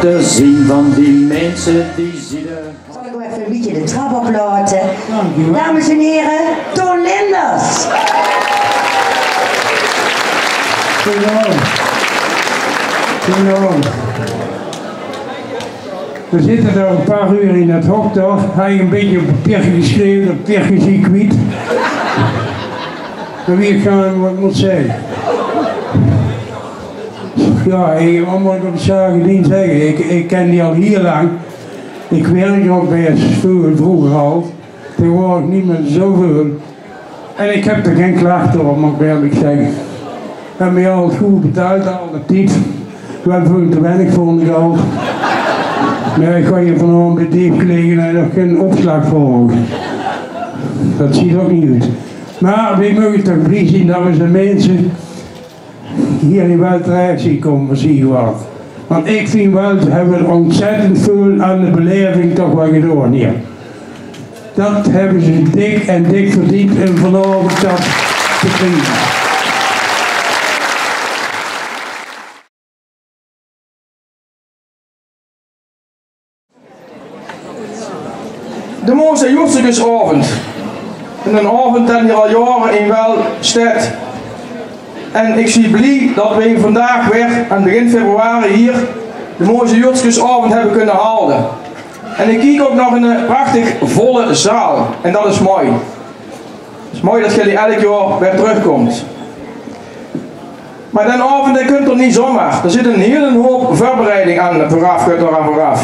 te zien van die mensen die zien er. Zal ik nog even een beetje de trap oplaten? Dames en heren, Toon Linders. We zitten er een paar uur in het hok toch? Hij een beetje op papiertje geschreven, dat papiertje zie ik kwijt. Maar wie ik gaan wat moet zeggen. Ja, wat moet ik op de zaken zeggen? Ik ken die al heel lang. Ik werk ook bij school vroeger al. Tegenwoordig niet meer zoveel. En ik heb er geen klachten op, mag ik eerlijk zeggen. We hebben mij al goed betaald, al de tijd. We hebben veel te weinig voor ons gehad. Maar ik ga je vanavond bij die gelegenheid nog geen opslag voor. Dat ziet ook niet uit. Maar we mogen toch blij zien dat we de mensen hier in wel terecht zien komen, zie je wat. Want ik vind wel, we hebben ontzettend veel aan de beleving toch wel gedaan hier. Dat hebben ze dik en dik verdiend en vanavond dat te krijgen. De mooiste Jotstukjesavond. En een avond dat hier al jaren in wel staat. En ik zie blij dat we vandaag weer aan begin februari hier de mooiste Jotstukjesavond hebben kunnen houden. En ik kijk ook nog een prachtig volle zaal. En dat is mooi. Het is mooi dat jullie elk jaar weer terugkomt. Maar den avond kunt er niet zomaar. Er zit een hele hoop voorbereiding aan vooraf.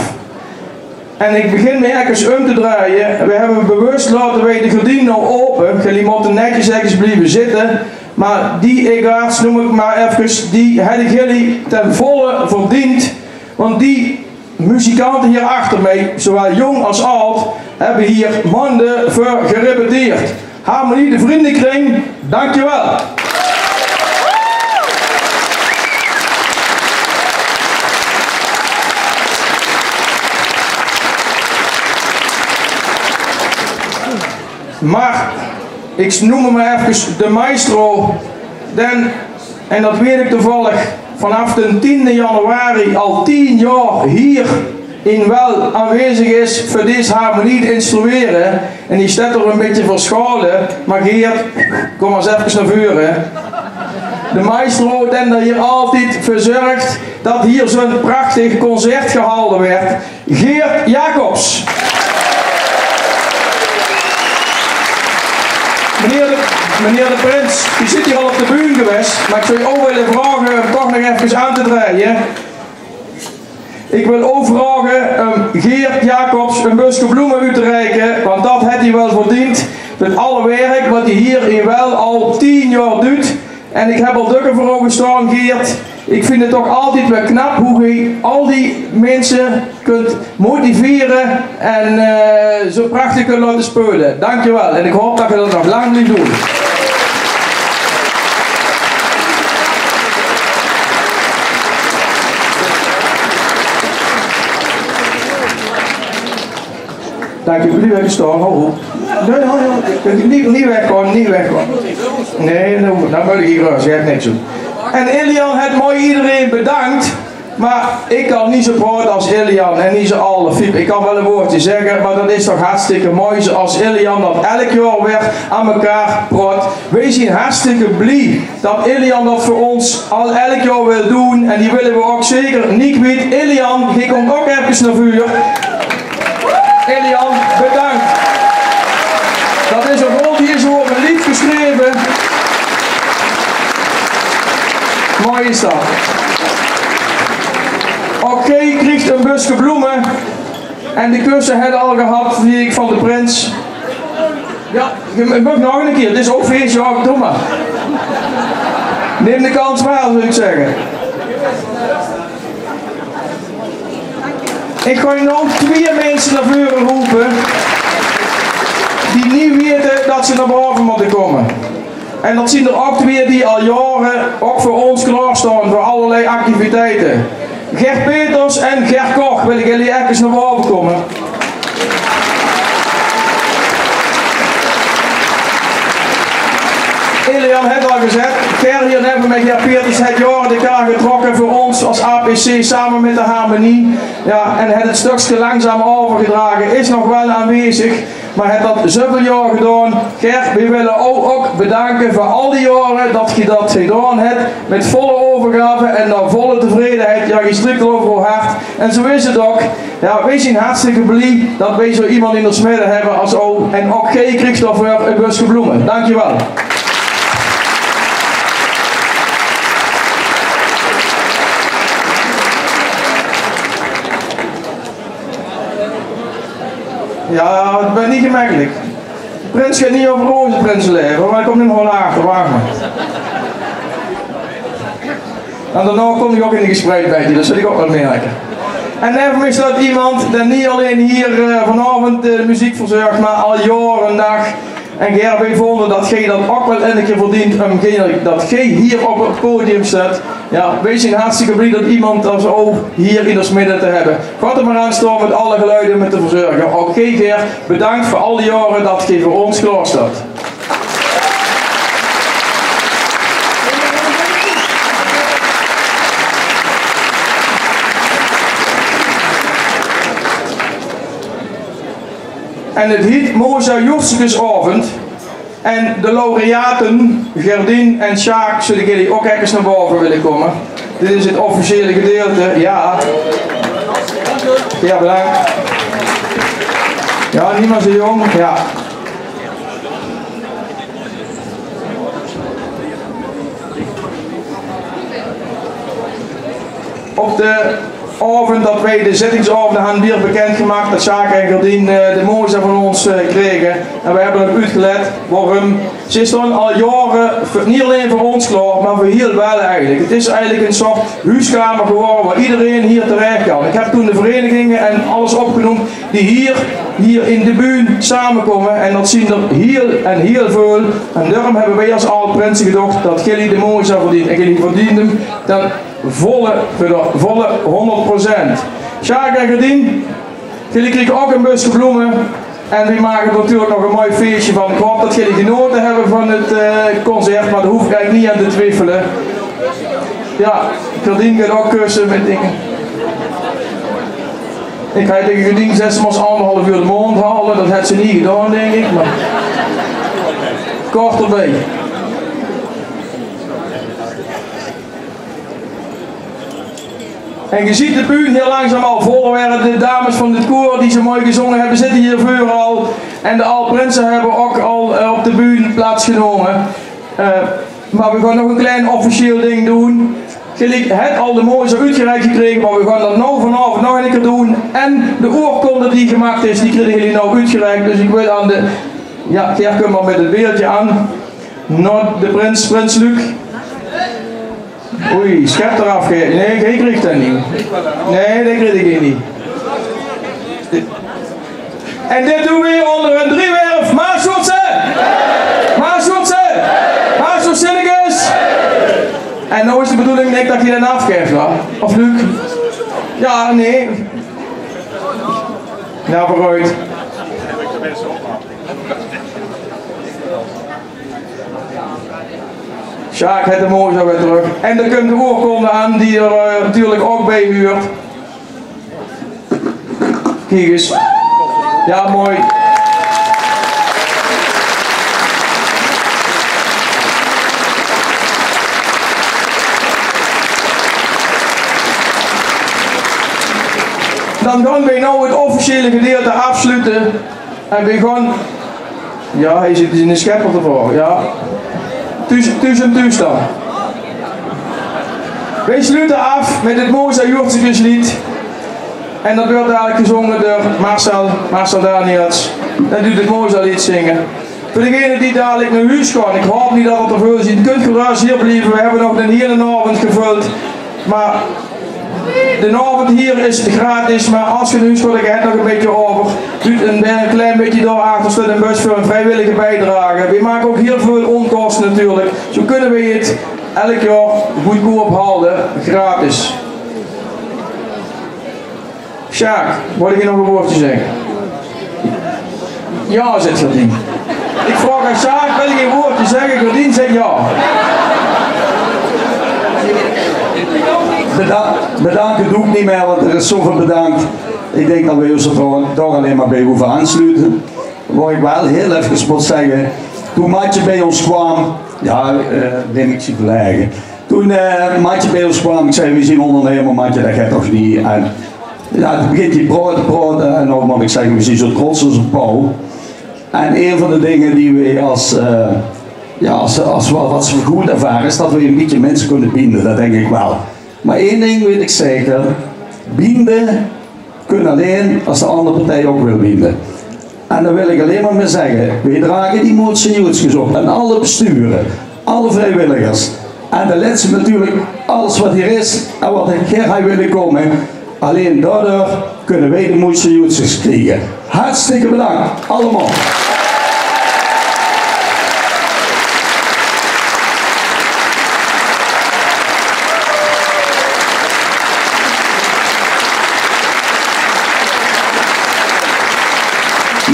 En ik begin me ergens om te draaien. We hebben bewust laten wij de gordijn nou open. Jullie moeten netjes ergens blijven zitten. Maar die egaars noem ik maar even, die hebben jullie ten volle verdiend. Want die muzikanten hier achter mij, zowel jong als oud, hebben hier maanden voor gerepeteerd. Harmonie de Vriendenkring, dankjewel. Maar ik noem hem maar even de maestro. En dat weet ik toevallig vanaf de 10e januari al 10 jaar hier in wel aanwezig is voor deze harmonie te instrueren. En die staat er een beetje verscholen. Maar Geert, kom maar eens even naar voren. De maestro die er hier altijd voor zorgt dat hier zo'n prachtig concert gehouden werd. Geert Jacobs. Meneer de Prins, die zit hier al op de bühne geweest, maar ik zou je ook willen vragen om toch nog even aan te draaien. Ik wil ook vragen Geert Jacobs een busje bloemen uit te reiken, want dat heeft hij wel verdiend. Met alle werk wat hij hier in wel al 10 jaar doet. En ik heb al dukken voor ogen staan, Geert. Ik vind het toch altijd wel knap hoe je al die mensen kunt motiveren en zo prachtig kunt laten spelen. Dankjewel en ik hoop dat je dat nog lang blijft doen. Dank je, blijf even staan, hou op. Nee, niet weggaan, niet weggaan. Nee, dan moet ik hier rust, je hebt niks doen. En Elian heeft mooi iedereen bedankt, maar ik kan niet zo praten als Elian en niet zo alle Fiep. Ik kan wel een woordje zeggen, maar dat is toch hartstikke mooi zoals Elian dat elk jaar weer aan elkaar praat. Wij zijn hartstikke blij dat Elian dat voor ons al elk jaar wil doen en die willen we ook zeker niet kwijt. Elian, je komt ook even naar vuur. Elian, bedankt. Dat is een rol die is over een lied geschreven. Mooi is dat. Oké, krijgt een busje bloemen. En de kussen hebben al gehad, die ik van de Prins. Ja, je mag nog een keer. Dit is ook feestje, ja, doe maar. Neem de kans maar, zou ik zeggen. Ik ga je nou 2 mensen naar voren roepen die niet weten dat ze naar boven moeten komen. En dat zijn er ook 2 die al jaren ook voor ons klaarstaan voor allerlei activiteiten. Gert Peters en Gert Koch, wil ik jullie even naar boven komen. Elian heeft al gezegd, Ger hier hebben met Geert Peters het jaren de kaart getrokken voor ons als APC samen met de Harmonie. Ja, en het stukje langzaam overgedragen, is nog wel aanwezig. Maar het had zoveel jaar gedaan. Gert, we willen ook bedanken voor al die jaren dat je dat gedaan hebt. Met volle overgave en naar volle tevredenheid. Ja, je strikt over hart. En zo is het ook. Ja, wij zijn hartstikke blij dat wij zo iemand in ons midden hebben als O. En ook geen Christopher een busje bloemen. Dankjewel. Ja, het bent niet gemakkelijk. Prins gaat niet over rozenprinsen leven, maar hij komt in gewoon achter, wacht maar. En daarna kom ik ook in een gesprek bij je, dat zul ik ook wel merken. En even is dat iemand die niet alleen hier vanavond de muziek verzorgt, maar al jaren en dag. En Ger, wij vonden dat jij dat ook wel een keer verdient, dat jij hier op het podium staat. Ja, wij zijn hartstikke blij dat iemand als ook hier in ons midden te hebben. Gaat er maar aan staan met alle geluiden met te verzorgen. Ook jij, Ger, bedankt voor al die jaren dat je voor ons klaar staat. En het heet Moza Jorskusavond. En de laureaten, Gerdien en Sjaak, zullen jullie ook even naar boven willen komen. Dit is het officiële gedeelte. Ja. Ja, bedankt. Ja, niemand zo jong. Ja. Op de avond dat wij de zittingsavond hadden weer bekendgemaakt dat Sjaak en Gerdien de Moza van ons kregen. En wij hebben het uitgelet waarom. Ze staan al jaren, niet alleen voor ons klaar, maar voor heel wel eigenlijk. Het is eigenlijk een soort huiskamer geworden waar iedereen hier terecht kan. Ik heb toen de verenigingen en alles opgenoemd die hier in de buurt samenkomen. En dat zien er heel veel. En daarom hebben wij als oude prinsen gedacht dat jullie de Moza verdienen. En jullie verdienen dan volle 100%. Sjaak en Gerdien, jullie krijgen ook een busje bloemen. En we maken er natuurlijk nog een mooi feestje van. Ik hoop dat jullie genoten hebben van het concert, maar daar hoef ik eigenlijk niet aan te twijfelen. Ja, Gerdien gaat ook kussen met dingen. Ik ga tegen Gerdien 6 maal 1,5 uur de mond halen, dat had ze niet gedaan denk ik, maar kort erbij. En je ziet de buurt heel langzaam al vol werden. De dames van het koor die zo mooi gezongen hebben zitten hier voor al. En de Alprinsen hebben ook al op de buurt plaatsgenomen. Maar we gaan nog een klein officieel ding doen. Jullie hebben al de Moza uitgereikt gekregen, maar we gaan dat nou vanavond nog een keer doen. En de oorkonde die gemaakt is, die krijgen jullie nou uitgereikt. Dus ik wil aan de... Ja, Ger, kom maar met het beeldje aan. Naar de Prins Luc. Oei, schep eraf. Nee, jij krijgt dat niet. Nee, dat krijg ik niet. En dit doen we onder een driewerf. Maashoedse! Maashoedse! Maashoedzinniges! En nou is de bedoeling denk dat je dan afgeeft, hoor. Of Luc? Ja, nee. Nou, vooruit. Sjaak heeft de Moza weer terug. En er komt de oorkonde aan die er natuurlijk ook bij huurt. Kijk eens. Ja, mooi. Dan gaan wij nou het officiële gedeelte afsluiten. En we gaan... Ja, hij zit in de schepper ervoor. Ja. Thuis dan. Wij sluiten af met het Moza Jorskuslied. En dat wordt eigenlijk gezongen door Marcel Daniels. Dat doet het Moza lied zingen. Voor degenen die dadelijk naar huis gaan, ik hoop niet dat het er veel is. Je kunt gerust hier blijven, we hebben nog een hele avond gevuld. Maar de avond hier is gratis, maar als je naar huis gaat, dan gaat nog een beetje over. Doet een klein beetje door achter staat een bus voor een vrijwillige bijdrage. We maken ook heel veel onkosten natuurlijk. Zo kunnen we het elk jaar goedkoop houden, gratis. Sjaak, wil ik je nog een woordje zeggen? Ja, zegt Gerdien. Ik vraag aan Sjaak, wil je een woordje zeggen? Gerdien zegt ja. bedanken doe ik niet meer, want er is zoveel bedankt. Ik denk dat we ons er toch alleen maar bij hoeven aansluiten. Waar ik wel heel even moet zeggen, toen Matje bij ons kwam, ja, neem ik zie verleggen. Toen Matje bij ons kwam, ik zei, we zien ondernemer, Matje, dat gaat toch niet. En ja, toen begint hij te praten en dan moet ik zeggen, we zien zo trots als een pauw. En een van de dingen die we als wat ze goed ervaren is dat we een beetje mensen kunnen binden, dat denk ik wel. Maar één ding weet ik zeker, binden kunnen alleen als de andere partij ook wil binden. En dan wil ik alleen maar mee zeggen, wij dragen die motie op en alle besturen, alle vrijwilligers. En de laatste natuurlijk, alles wat hier is en wat hier willen komen, alleen daardoor kunnen wij de motie krijgen. Hartstikke bedankt, allemaal.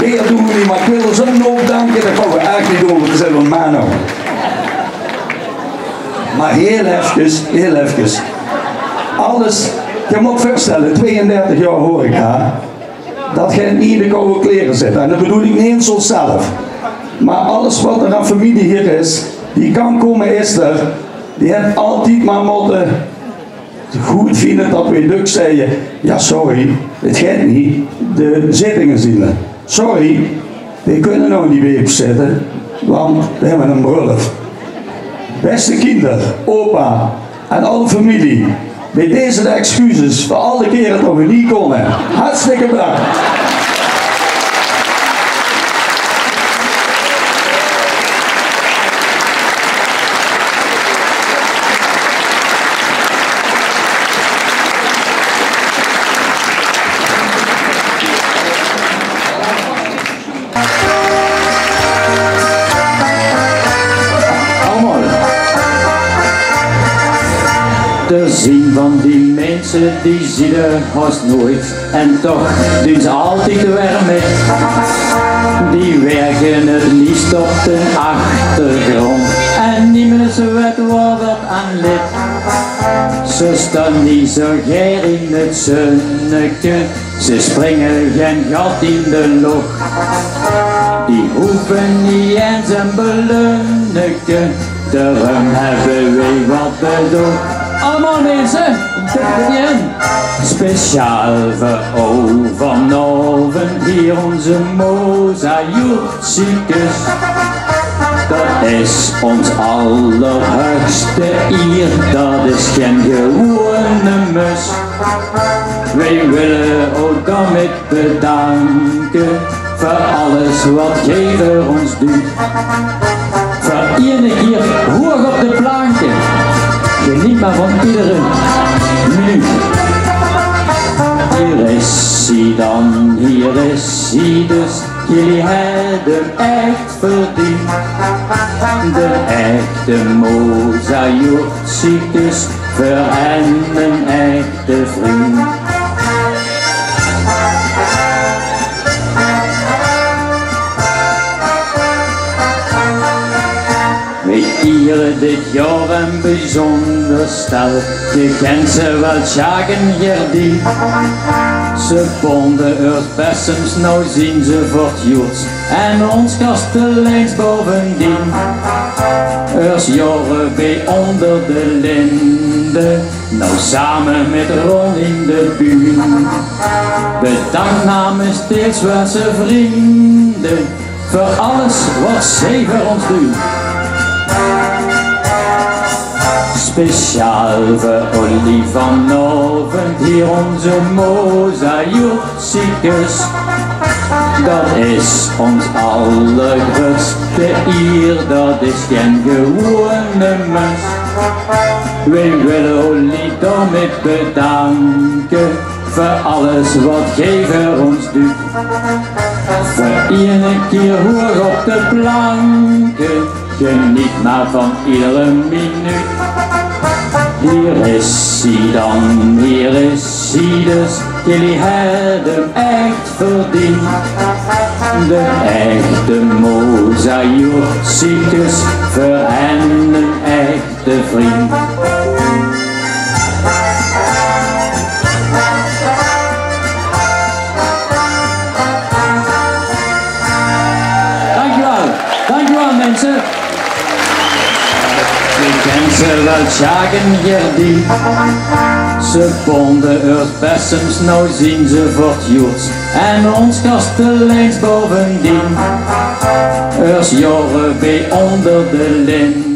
Meer doen we niet, maar ik wil er zo nog danken, dat gaan we eigenlijk niet doen, want we zijn van Mano. Maar heel even, alles, je moet voorstellen, 32 jaar horeca, dat je in iedere koude kleren zit. En dat bedoel ik niet eens onszelf. Maar alles wat er aan familie hier is, die kan komen is er, die heeft altijd maar moeten goed vinden dat we duk zeiden, ja sorry, het gaat niet, de zittingen zien. Sorry, we kunnen nou niet bij zitten, want we hebben een brulf. Beste kinderen, opa en alle familie, bij deze de excuses voor alle keren dat we niet konden. Hartstikke bedankt. Te zien van die mensen die zien er haast nooit en toch doen ze altijd weer mee. Die werken het liefst op de achtergrond en niemand weet waar dat aan ligt. Ze staan niet zo geer in het zonnetje, ze springen geen gat in de lucht. Die hoeven niet eens een belunnetje, daarom hebben wij wat bedoeld. Allemaal mensen, speciaal voor vanavond hier onze mozaïekjes. Dat is ons allerhoogste eer, dat is geen gewone mus. Wij willen ook daarmee bedanken voor alles wat gij voor ons doet. Voor iedere keer hoog op de planken. Geniet maar van iedere minuut. Hier is hij dan, hier is hij dus. Jullie hebben echt verdiend. De echte mozaïekjes voor een echte vriend. Hier dit jaar een bijzonder stel, je kent ze wel, Sjagen Gerdien. Ze bonden er bessems, nou zien ze voor het joets, en ons kasteleins bovendien. Ers jaren bij onder de linde, nou samen met Ron in de buurt. Bedankt namens Steelswaarse vrienden, voor alles wat zij voor ons doen. Speciaal voor Olly vanavond hier onze mozaïekjes. Dat is ons allergrootste eer, dat is geen gewone mens. Wij willen Olly daarmee bedanken voor alles wat gij voor ons doet. Voor iedere keer hoog op de planken, geniet maar van iedere minuut. Hier is hij dan, hier is hij dus, jullie hebben echt verdiend. De echte mozaïekjes voor een echte vriend. ze. Ik ken ze wel jagen Gerdien. Ze bonden uit Bessems, nou zien ze voor het Joets. En ons kasteleins bovendien. Ers jaren bij onder de lin.